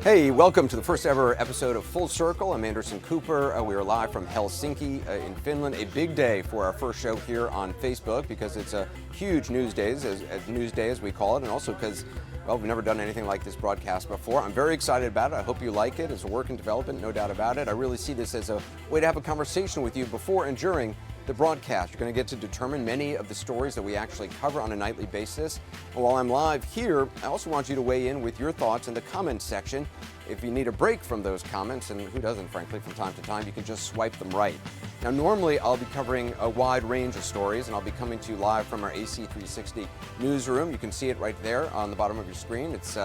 Hey, welcome to the first ever episode of Full Circle. I'm Anderson Cooper. We are live from Helsinki in Finland. A big day for our first show here on Facebook because it's a huge news day, as we call it, and also because, well, we've never done anything like this broadcast before. I'm very excited about it. I hope you like it. It's a work in development, no doubt about it. I really see this as a way to have a conversation with you before and during the broadcast. You're going to get to determine many of the stories that we actually cover on a nightly basis. And while I'm live here, I also want you to weigh in with your thoughts in the comments section. If you need a break from those comments, and who doesn't, frankly, from time to time, you can just swipe them right. Now, normally I'll be covering a wide range of stories, and I'll be coming to you live from our AC360 newsroom. You can see it right there on the bottom of your screen. It's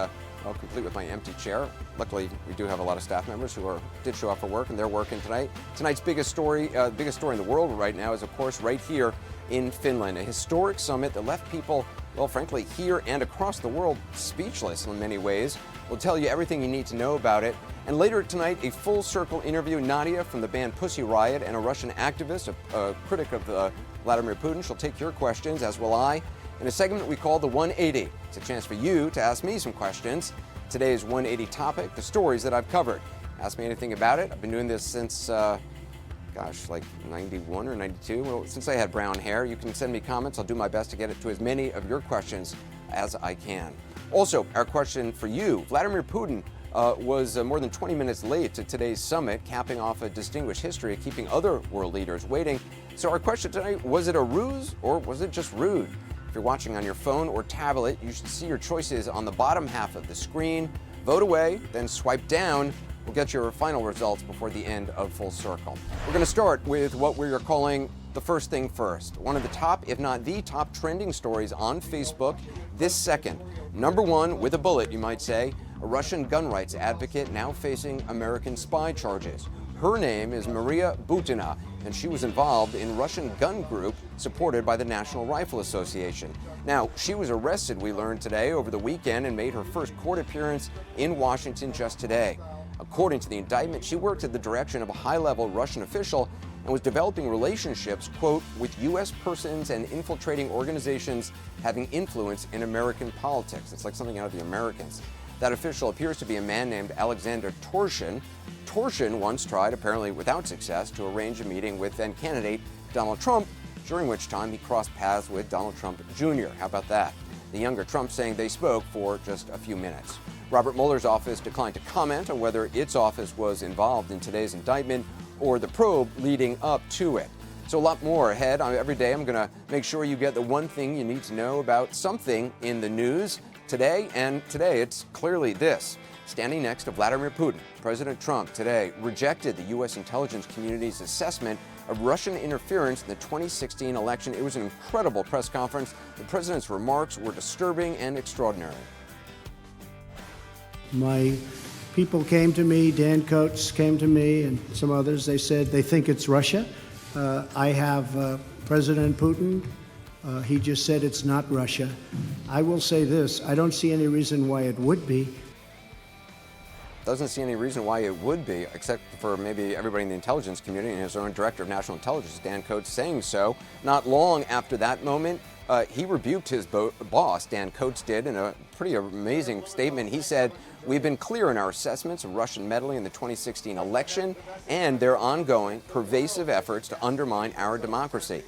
complete with my empty chair. Luckily, we do have a lot of staff members who did show up for work, and they're working tonight. Tonight's biggest story in the world right now is, of course, right here in Finland, a historic summit that left people, well, frankly, here and across the world speechless in many ways. We'll tell you everything you need to know about it. And later tonight, a full circle interview. Nadia from the band PussyRiot and a Russian activist, a critic of Vladimir Putin. She'll take your questions, as will I, in a segment we call the 180. It's a chance for you to ask me some questions. Today's 180 topic, the stories that I've covered. Ask me anything about it. I've been doing this since, like 91 or 92. Well, since I had brown hair. You can send me comments. I'll do my best to get to as many of your questions as I can. Also, our question for you, Vladimir Putin was more than 20 minutes late to today's summit, capping off a distinguished history of keeping other world leaders waiting. So our question tonight, was it a ruse or was it just rude? If you're watching on your phone or tablet, you should see your choices on the bottom half of the screen. Vote away, then swipe down. We'll get your final results before the end of Full Circle. We're going to start with what we are calling the first thing first. One of the top, if not the top trending stories on Facebook this second. Number one, with a bullet, you might say, a Russian gun rights advocate now facing American spy charges. Her name is Maria Butina, and she was involved in Russian gun group supported by the National Rifle Association. Now, she was arrested, we learned today, over the weekend and made her first court appearance in Washington just today. According to the indictment, she worked at the direction of a high-level Russian official and was developing relationships, quote, with U.S. persons and infiltrating organizations having influence in American politics. It's like something out of The Americans. That official appears to be a man named Alexander Torshin. Torshin once tried, apparently without success, to arrange a meeting with then candidate Donald Trump, during which time he crossed paths with Donald Trump Jr. How about that? The younger Trump saying they spoke for just a few minutes. Robert Mueller's office declined to comment on whether its office was involved in today's indictment or the probe leading up to it. So a lot more ahead. Every day I'm going to make sure you get the one thing you need to know about something in the news today, and today it's clearly this. Standing next to Vladimir Putin, President Trump today rejected the U.S. intelligence community's assessment of Russian interference in the 2016 election. It was an incredible press conference. The president's remarks were disturbing and extraordinary. My people came to me, Dan Coates came to me, and some others. They said they think it's Russia. I have President Putin. He just said it's not Russia. I will say this, I don't see any reason why it would be. Doesn't see any reason why it would be, except for maybe everybody in the intelligence community and his own director of national intelligence, Dan Coates, saying so. Not long after that moment, he rebuked his boss, Dan Coates did, in a pretty amazing statement. He said, "We've been clear in our assessments of Russian meddling in the 2016 election and their ongoing pervasive efforts to undermine our democracy."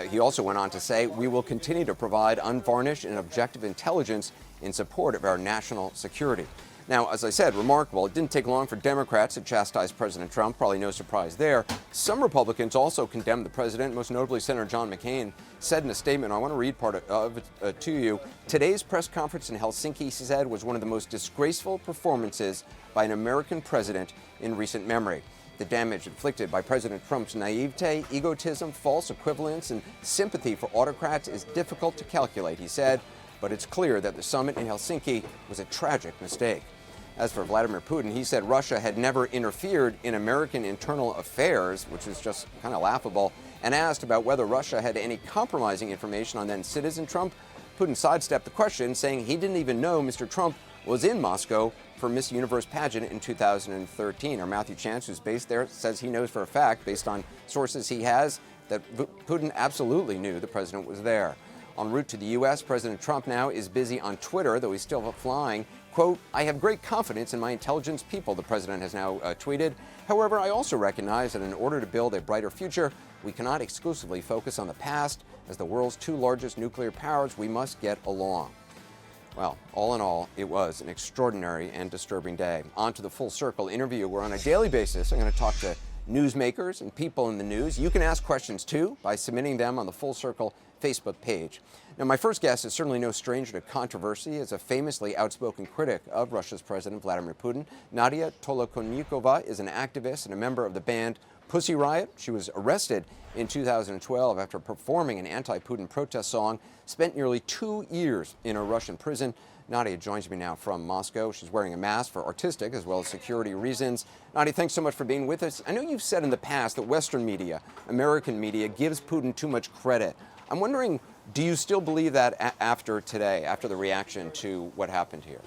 He also went on to say, "We will continue to provide unvarnished and objective intelligence in support of our national security." Now, as I said, remarkable. It didn't take long for Democrats to chastise President Trump. Probably no surprise there. Some Republicans also condemned the president. Most notably, Senator John McCain said in a statement, I want to read part of it to you. Today's press conference in Helsinki, he said, was one of the most disgraceful performances by an American president in recent memory. The damage inflicted by President Trump's naivete, egotism, false equivalence, and sympathy for autocrats is difficult to calculate, he said, but it's clear that the summit in Helsinki was a tragic mistake. As for Vladimir Putin, he said Russia had never interfered in American internal affairs, which is just kind of laughable, and asked about whether Russia had any compromising information on then citizen Trump. Putin sidestepped the question, saying he didn't even know Mr. Trump was in Moscow for Miss Universe pageant in 2013. Our Matthew Chance, who's based there, says he knows for a fact, based on sources he has, that Putin absolutely knew the president was there. En route to the U.S., President Trump now is busy on Twitter, though he's still flying Quote, I have great confidence in my intelligence people, the president has now tweeted. However, I also recognize that in order to build a brighter future, we cannot exclusively focus on the past. As the world's two largest nuclear powers, we must get along. Well, all in all, it was an extraordinary and disturbing day. On to the Full Circle interview, where on a daily basis, I'm going to talk to newsmakers and people in the news. You can ask questions too by submitting them on the Full Circle Facebook page. Now, my first guest is certainly no stranger to controversy. As a famously outspoken critic of Russia's President Vladimir Putin, Nadia Tolokonnikova is an activist and a member of the band PussyRiot. She was arrested in 2012 after performing an anti-Putin protest song, spent nearly 2 years in a Russian prison. Nadia joins me now from Moscow. She's wearing a mask for artistic as well as security reasons. Nadia, thanks so much for being with us. I know you've said in the past that Western media, American media, gives Putin too much credit. I'm wondering, do you still believe that after today, after the reaction to what happened here?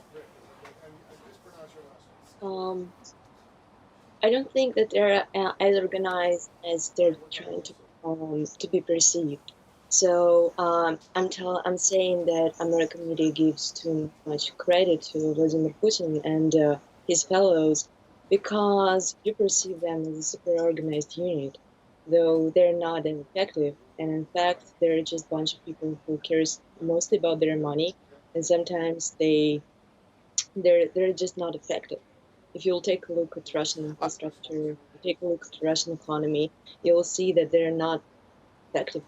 I don't think that they're as organized as they're trying to be perceived. So I'm saying that American media gives too much credit to Vladimir Putin and his fellows because you perceive them as a super organized unit, though they're not that effective. And in fact, they're just a bunch of people who cares mostly about their money, and sometimes they're just not effective. If you'll take a look at Russian infrastructure, take a look at the Russian economy, you'll see that they're not effective.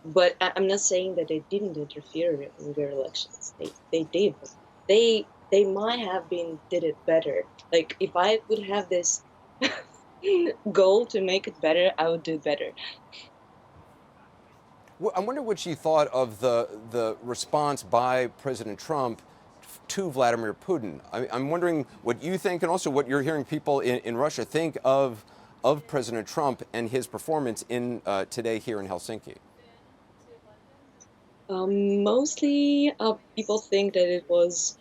But I'm not saying that they didn't interfere in their elections. They did. They might have did it better. Like, if I would have this goal to make it better, I would do it better. Well, I wonder what you thought of the response by President Trump to Vladimir Putin. I'm wondering what you think, and also what you're hearing people in Russia think of President Trump and his performance in today here in Helsinki. Mostly people think that it was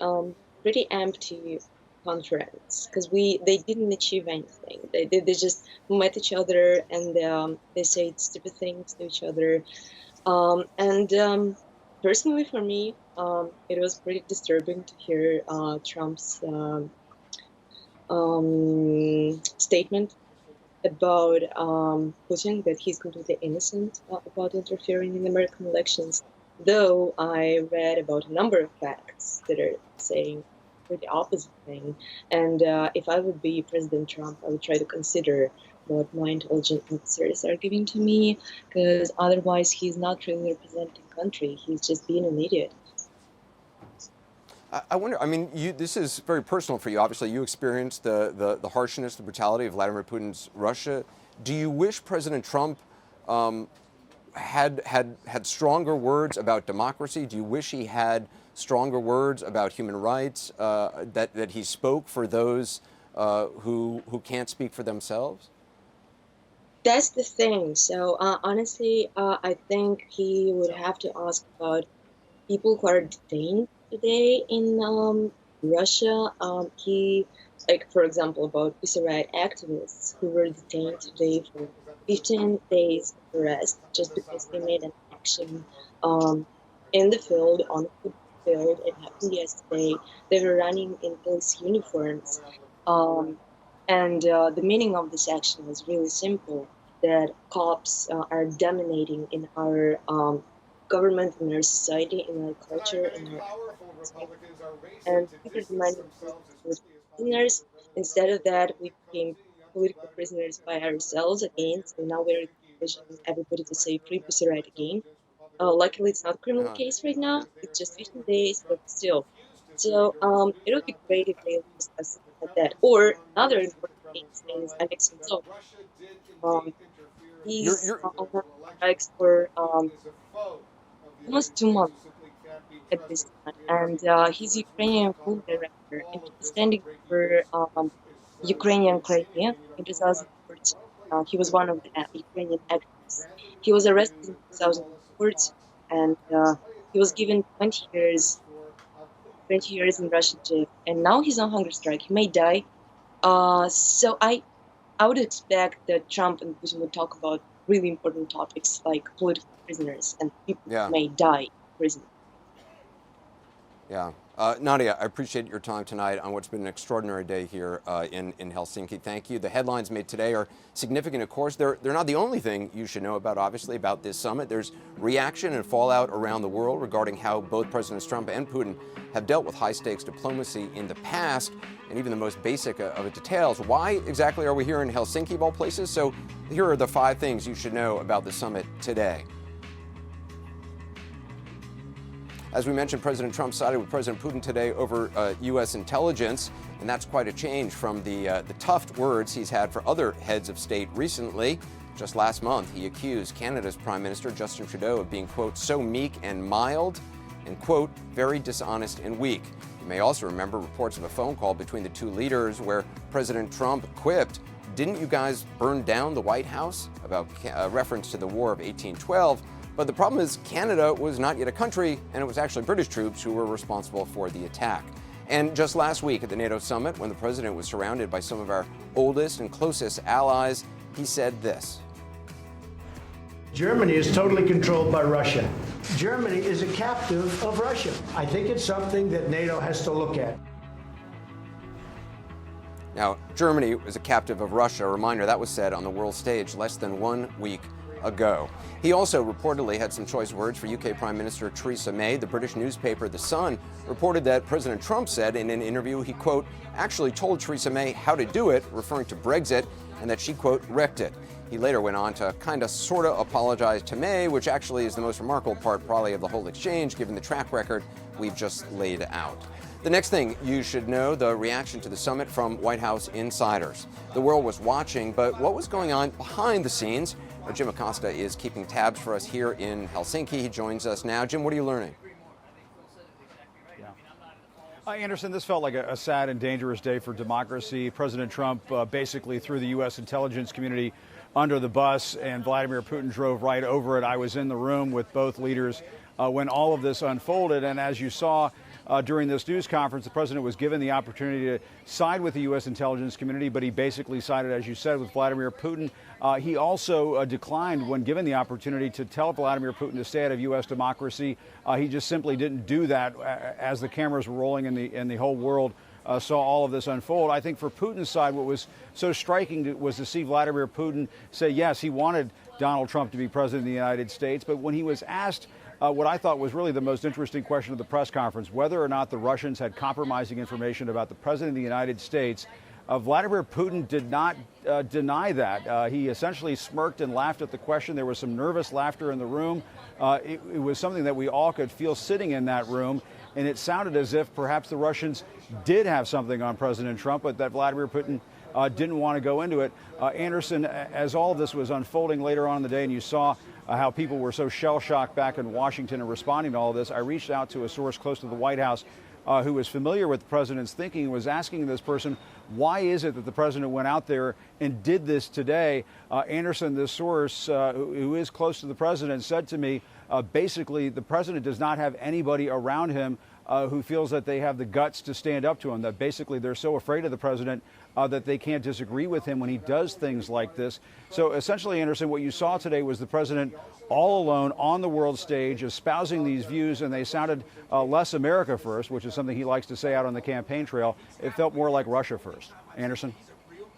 pretty empty conference because they didn't achieve anything. They just met each other and they said stupid things to each other. Personally, for me, it was pretty disturbing to hear Trump's statement about Putin, that he's completely innocent about interfering in American elections. Though I read about a number of facts that are saying the opposite thing. And if I would be President Trump, I would try to consider what my intelligence officers are giving to me, because otherwise he's not really representing the country. He's just being an idiot. I wonder, I mean, this is very personal for you. Obviously, you experienced the harshness, the brutality of Vladimir Putin's Russia. Do you wish President Trump had stronger words about democracy? Do you wish he had stronger words about human rights, that he spoke for those who can't speak for themselves? That's the thing. So honestly, I think he would have to ask about people who are detained today in Russia. For example, about PussyRiot activists who were detained today for 15 days of arrest just because they made an action in the field, on the football field. It happened yesterday. They were running in police uniforms. The meaning of this action was really simple, that cops are dominating in our government, in our society, in our culture, in our and people demanded prisoners. Instead of that, we became political prisoners by ourselves again. So now we're encouraging everybody to say free PussyRiot again. Luckily, it's not a criminal case right now. It's just 15 days, but still. So it would be great if they discuss something like that. Or another important case is Alexei Navalny. He's on strikes for almost 2 months at this time, and he's Ukrainian film director, and he's standing for Ukrainian Crimea in 2014. He was one of the Ukrainian activists. He was arrested in 2014, and he was given 20 years in Russian jail, and now he's on hunger strike. He may die. So I would expect that Trump and Putin would talk about really important topics like political prisoners and people who may die in prison. Yeah. Nadia, I appreciate your time tonight on what's been an extraordinary day here in Helsinki. Thank you. The headlines made today are significant, of course. They're not the only thing you should know about, obviously, about this summit. There's reaction and fallout around the world regarding how both Presidents Trump and Putin have dealt with high-stakes diplomacy in the past, and even the most basic of the details. Why exactly are we here in Helsinki, of all places? So here are the 5 things you should know about the summit today. As we mentioned, President Trump sided with President Putin today over U.S. intelligence, and that's quite a change from the tough words he's had for other heads of state recently. Just last month, he accused Canada's Prime Minister Justin Trudeau of being, quote, so meek and mild, and, quote, very dishonest and weak. You may also remember reports of a phone call between the two leaders where President Trump quipped, "Didn't you guys burn down the White House?" about a reference to the War of 1812. But the problem is Canada was not yet a country, and it was actually British troops who were responsible for the attack. And just last week at the NATO summit, when the president was surrounded by some of our oldest and closest allies, he said this. Germany is totally controlled by Russia. Germany is a captive of Russia. I think it's something that NATO has to look at. Now, Germany was a captive of Russia. A reminder, that was said on the world stage less than 1 week ago. He also reportedly had some choice words for UK Prime Minister Theresa May. The British newspaper The Sun reported that President Trump said in an interview he, quote, actually told Theresa May how to do it, referring to Brexit, and that she, quote, wrecked it. He later went on to kind of sort of apologize to May, which actually is the most remarkable part probably of the whole exchange, given the track record we've just laid out. The next thing you should know, the reaction to the summit from White House insiders. The world was watching, but what was going on behind the scenes? Jim Acosta is keeping tabs for us here in Helsinki. He joins us now. Jim, what are you learning? Anderson, this felt like a sad and dangerous day for democracy. President Trump basically threw the U.S. intelligence community under the bus, and Vladimir Putin drove right over it. I was in the room with both leaders when all of this unfolded, and as you saw during this news conference, the president was given the opportunity to side with the U.S. intelligence community, but he basically sided, as you said, with Vladimir Putin. He also declined when given the opportunity to tell Vladimir Putin to stay out of U.S. democracy. He just simply didn't do that as the cameras were rolling and the whole world saw all of this unfold. I think for Putin's side, what was so striking was to see Vladimir Putin say, yes, he wanted Donald Trump to be president of the United States, but when he was asked what I thought was really the most interesting question of the press conference, whether or not the Russians had compromising information about the president of the United States, Vladimir Putin did not deny that. He essentially smirked and laughed at the question. There was some nervous laughter in the room. It was something that we all could feel sitting in that room, and it sounded as if perhaps the Russians did have something on President Trump, but that Vladimir Putin didn't want to go into it. Anderson, as all of this was unfolding later on in the day, and you saw how people were so shell-shocked back in Washington and responding to all of this, I reached out to a source close to the White House who was familiar with the president's thinking and was asking this person, why is it that the president went out there and did this today? Anderson, this source who is close to the president, said to me, basically, the president does not have anybody around him who feels that they have the guts to stand up to him, that basically they're so afraid of the president that they can't disagree with him when he does things like this. So essentially, Anderson, what you saw today was the president all alone on the world stage espousing these views, and they sounded less America first, which is something he likes to say out on the campaign trail. It felt more like Russia first. Anderson?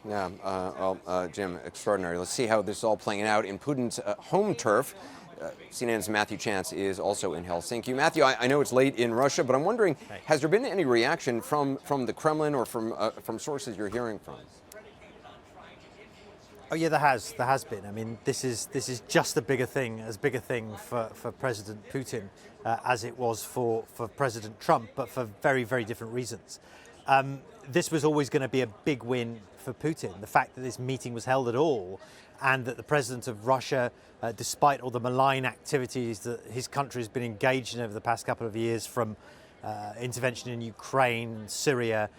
Yeah, Jim, extraordinary. Let's see how this is all playing out in Putin's home turf. CNN's Matthew Chance is also in Helsinki. Matthew, I know it's late in Russia, but I'm wondering, has there been any reaction from the Kremlin or from sources you're hearing from? Oh yeah, there has been. I mean, this is just as big a thing for President Putin as it was for President Trump, but for very, very different reasons. This was always going to be a big win for Putin. The fact that this meeting was held at all, and that the president of Russia, despite all the malign activities that his country has been engaged in over the past couple of years, from intervention in Ukraine, Syria,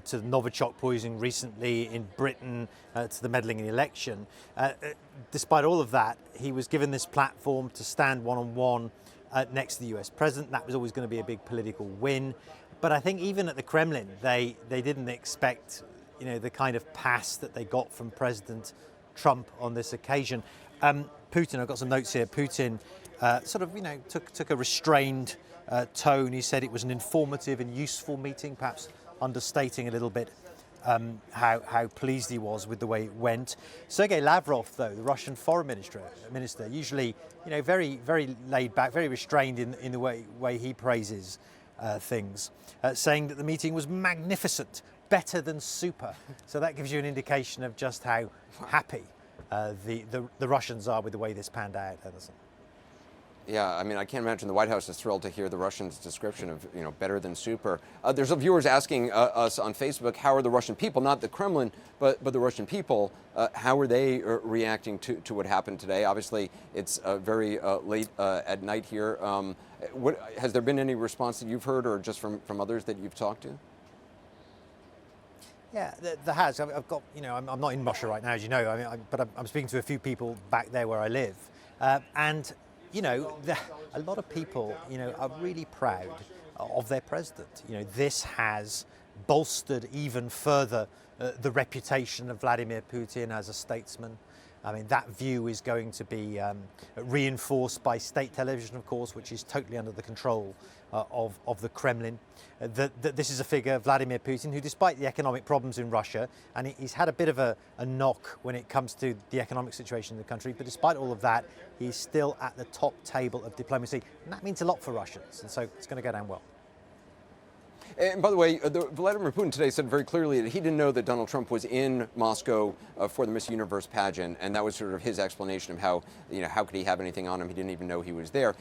to the Novichok poisoning recently in Britain, to the meddling in the election. Despite all of that, he was given this platform to stand one-on-one next to the US president. That was always going to be a big political win. But I think even at the Kremlin, they didn't expect, the kind of pass that they got from President Trump on this occasion. Putin, I've got some notes here. Putin took a restrained tone. He said it was an informative and useful meeting, perhaps understating a little bit how pleased he was with the way it went. Sergei Lavrov, though, the Russian foreign minister, usually very laid back, very restrained in the way he praises things, saying that the meeting was magnificent, better than super. So that gives you an indication of just how happy the Russians are with the way this panned out, Anderson. Yeah, I mean, I can't imagine the White House is thrilled to hear the Russians' description of, better than super. There's viewers asking us on Facebook, how are the Russian people, not the Kremlin, but the Russian people, how are they reacting to what happened today? Obviously, it's very late at night here. Has there been any response that you've heard or just from others that you've talked to? Yeah, there has. I've got, I'm not in Russia right now, as you know, but I'm speaking to a few people back there where I live. And a lot of people, are really proud of their president. This has bolstered even further the reputation of Vladimir Putin as a statesman. I mean, that view is going to be reinforced by state television, of course, which is totally under the control of the Kremlin. That this is a figure, Vladimir Putin, who, despite the economic problems in Russia, and he's had a bit of a knock when it comes to the economic situation in the country, but despite all of that, he's still at the top table of diplomacy. And that means a lot for Russians, and so it's going to go down well. And by the way, Vladimir Putin today said very clearly that he didn't know that Donald Trump was in Moscow for the Miss Universe pageant, and that was sort of his explanation of how, how could he have anything on him? He didn't even know he was there.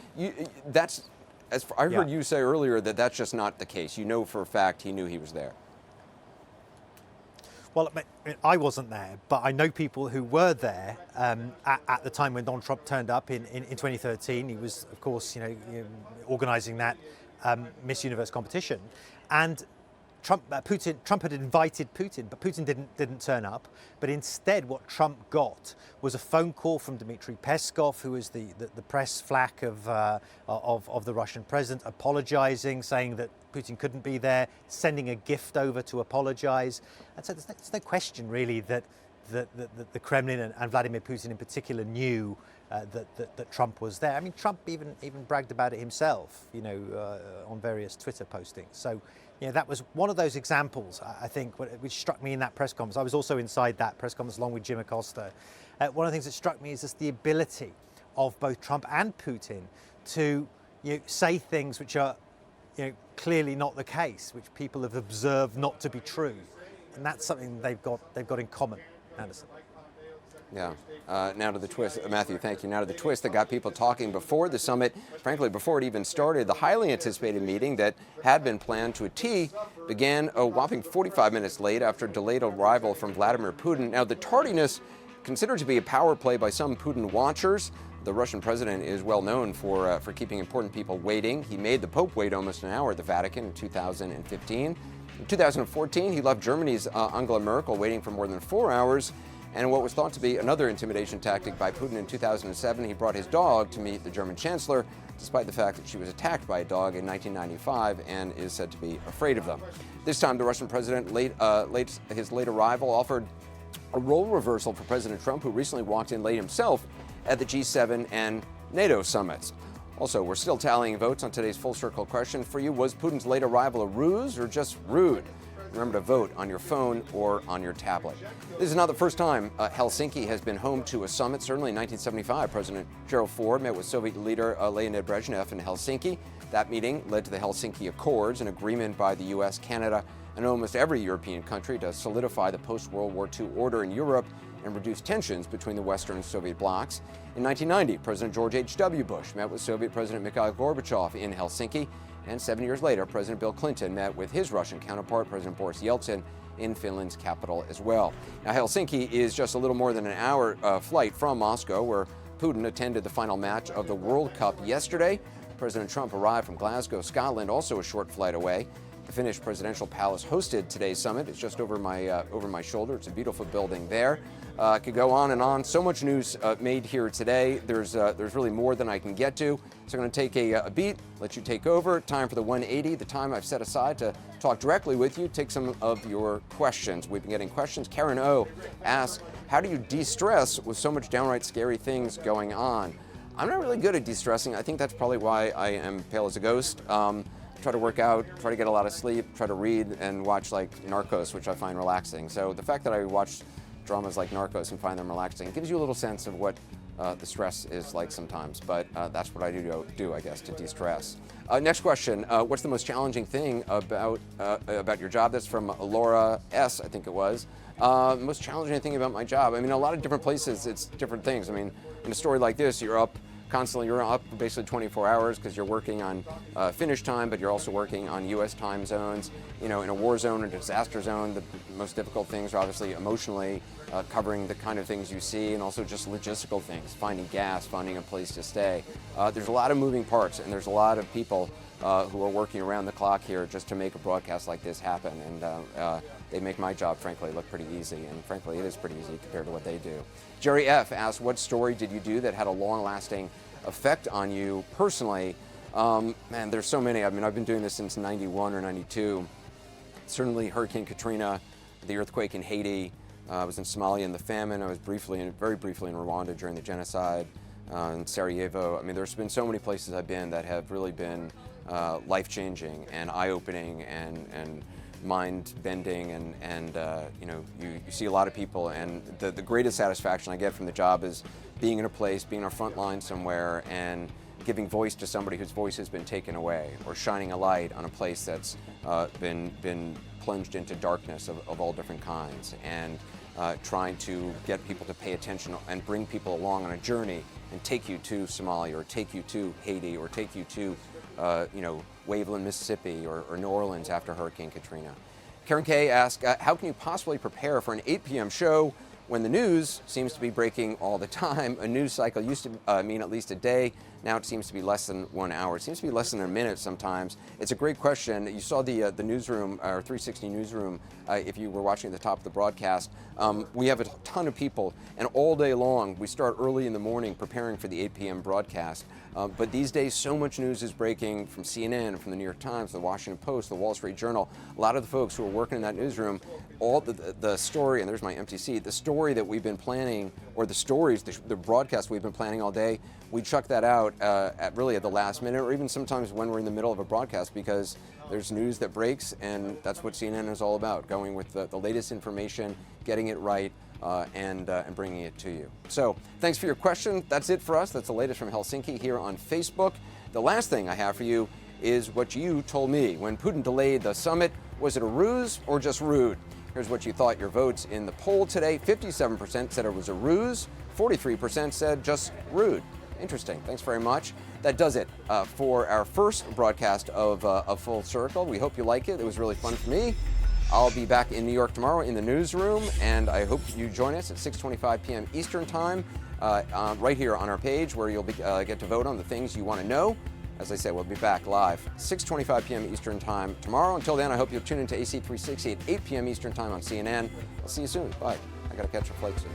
I heard you say earlier that that's just not the case. You know for a fact he knew he was there. Well, I wasn't there, but I know people who were there at the time when Donald Trump turned up in 2013. He was, of course, organising that Miss Universe competition, and Trump had invited Putin, but Putin didn't turn up. But instead, what Trump got was a phone call from Dmitry Peskov, who is the press flack of the Russian president, apologising, saying that Putin couldn't be there, sending a gift over to apologise. And so there's no question really that the Kremlin and Vladimir Putin in particular knew that Trump was there. I mean, Trump even bragged about it himself, on various Twitter postings. So, that was one of those examples, I think, which struck me in that press conference. I was also inside that press conference along with Jim Acosta. One of the things that struck me is just the ability of both Trump and Putin to say things which are clearly not the case, which people have observed not to be true. And that's something they've got in common, Anderson. Yeah. Now to the twist. Matthew, thank you. Now to the twist that got people talking before the summit, frankly, before it even started. The highly anticipated meeting that had been planned to a T began a whopping 45 minutes late after delayed arrival from Vladimir Putin. Now, the tardiness, considered to be a power play by some Putin watchers. The Russian president is well known for keeping important people waiting. He made the Pope wait almost an hour at the Vatican in 2015. In 2014, he left Germany's Angela Merkel waiting for more than 4 hours. And what was thought to be another intimidation tactic by Putin in 2007, he brought his dog to meet the German chancellor, despite the fact that she was attacked by a dog in 1995 and is said to be afraid of them. This time, the Russian president, his late arrival, offered a role reversal for President Trump, who recently walked in late himself at the G7 and NATO summits. Also, we're still tallying votes on today's Full Circle question for you. Was Putin's late arrival a ruse or just rude? Remember to vote on your phone or on your tablet. This is not the first time Helsinki has been home to a summit. Certainly in 1975, President Gerald Ford met with Soviet leader Leonid Brezhnev in Helsinki. That meeting led to the Helsinki Accords, an agreement by the U.S., Canada, and almost every European country to solidify the post-World War II order in Europe and reduce tensions between the Western and Soviet blocs. In 1990, President George H.W. Bush met with Soviet President Mikhail Gorbachev in Helsinki. And 7 years later, President Bill Clinton met with his Russian counterpart, President Boris Yeltsin, in Finland's capital as well. Now, Helsinki is just a little more than an hour flight from Moscow, where Putin attended the final match of the World Cup yesterday. President Trump arrived from Glasgow, Scotland, also a short flight away. The Finnish presidential palace hosted today's summit. It's just over my shoulder. It's a beautiful building there. Could go on and on. So much news made here today. There's really more than I can get to. So I'm going to take a beat, let you take over. Time for the 180, the time I've set aside to talk directly with you, take some of your questions. We've been getting questions. Karen O asks, how do you de-stress with so much downright scary things going on? I'm not really good at de-stressing. I think that's probably why I am pale as a ghost. Try to work out, try to get a lot of sleep, try to read and watch like Narcos, which I find relaxing. So the fact that I watch dramas like Narcos and find them relaxing gives you a little sense of what the stress is like sometimes. But that's what I do, I guess, to de-stress. Next question, what's the most challenging thing about your job? That's from Laura S., I think it was. Most challenging thing about my job, I mean, a lot of different places, it's different things. I mean, in a story like this, you're up basically 24 hours because you're working on Finnish time, but you're also working on U.S. time zones. You know, in a war zone or disaster zone, the most difficult things are obviously emotionally covering the kind of things you see, and also just logistical things, finding gas, finding a place to stay. There's a lot of moving parts, and there's a lot of people who are working around the clock here just to make a broadcast like this happen. And they make my job, frankly, look pretty easy. And frankly, it is pretty easy compared to what they do. Jerry F. asked, what story did you do that had a long-lasting effect on you personally? Man, there's so many. I mean, I've been doing this since 91 or 92. Certainly Hurricane Katrina, the earthquake in Haiti. I was in Somalia in the famine. I was very briefly in Rwanda during the genocide, in Sarajevo. I mean, there's been so many places I've been that have really been life-changing and eye-opening and mind-bending, and you know, you see a lot of people, and the greatest satisfaction I get from the job is being in a place, being on a front line somewhere, and giving voice to somebody whose voice has been taken away, or shining a light on a place that's been plunged into darkness of all different kinds, and trying to get people to pay attention and bring people along on a journey and take you to Somalia, or take you to Haiti, or take you to you know, Waveland, Mississippi, or New Orleans after Hurricane Katrina. Karen K. asked, how can you possibly prepare for an 8 p.m. show when the news seems to be breaking all the time? A news cycle used to mean at least a day. Now it seems to be less than 1 hour. It seems to be less than a minute sometimes. It's a great question. You saw the newsroom, our 360 newsroom, if you were watching at the top of the broadcast. We have a ton of people, and all day long we start early in the morning preparing for the 8 p.m. broadcast. But these days, so much news is breaking from CNN, from the New York Times, the Washington Post, the Wall Street Journal. A lot of the folks who are working in that newsroom, all the story, and there's my MTC, the story that we've been planning, or the stories, the broadcast we've been planning all day, we chuck that out at the last minute, or even sometimes when we're in the middle of a broadcast, because there's news that breaks, and that's what CNN is all about, going with the latest information, getting it right, and bringing it to you. So thanks for your question. That's it for us. That's the latest from Helsinki here on Facebook. The last thing I have for you is what you told me. When Putin delayed the summit, was it a ruse or just rude? Here's what you thought. Your votes in the poll today. 57% said it was a ruse. 43% said just rude. Interesting. Thanks very much. That does it for our first broadcast of Full Circle. We hope you like it. It was really fun for me. I'll be back in New York tomorrow in the newsroom, and I hope you join us at 6:25 p.m. Eastern Time, right here on our page, where you'll get to vote on the things you want to know. As I said, we'll be back live 6:25 p.m. Eastern Time tomorrow. Until then, I hope you'll tune into AC 360 at 8 p.m. Eastern Time on CNN. I'll see you soon. Bye. I got to catch a flight soon.